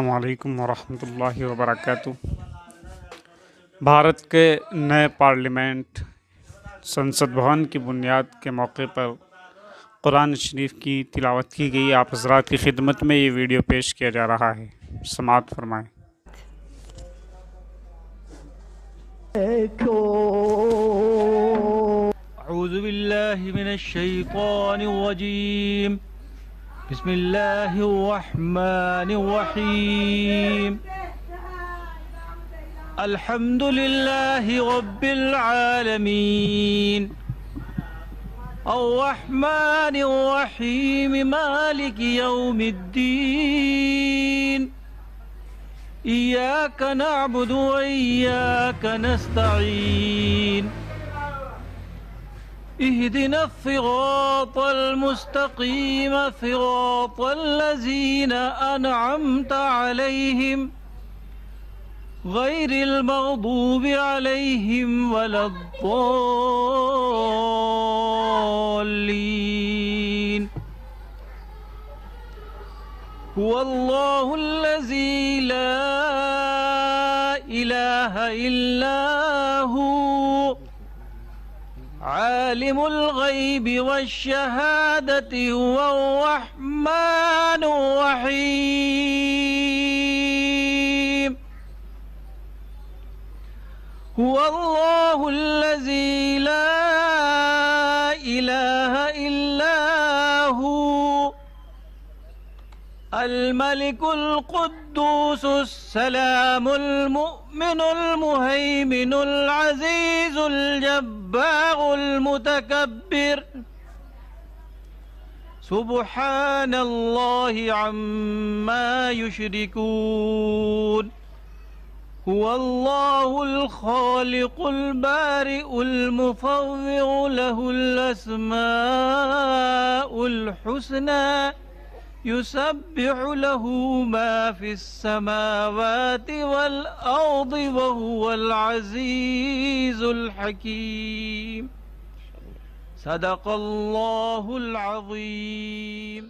السلام علیکم ورحمۃ اللہ وبرکاتہ۔ بھارت کے نئے پارلیمنٹ سنسد بھون کی بنیاد کے موقع پر قرآن شریف کی تلاوت کی گئی۔ آپ حضرات کی خدمت میں یہ ویڈیو پیش کیا جا رہا ہے، سماعت فرمائیں۔ اعوذ باللہ من الشیطان الرجیم، بسم اللہ الرحمن الرحیم، الحمد للہ رب العالمین، الرحمن الرحیم، مالک یوم الدین، ایاک نعبد و ایاک نستعین، اهدنا الصراط المستقيم صراط الذين أنعمت عليهم غير المغضوب عليهم ولا الضالين. هو الله الذي لا إله إلا هو عالم الغیب والشہادة هو الرحمن الرحیم، هو اللہ الذی لا الہ الا هو الملک القدوس السلام المؤمن المہیمن العزیز الجبار المتکبر، سبحان اللہ عما یشرکون، هو اللہ الخالق البارئ المصور له الاسماء الحسنى يسبح له ما في السماوات والأرض وهو العزيز الحكيم، صدق الله العظيم.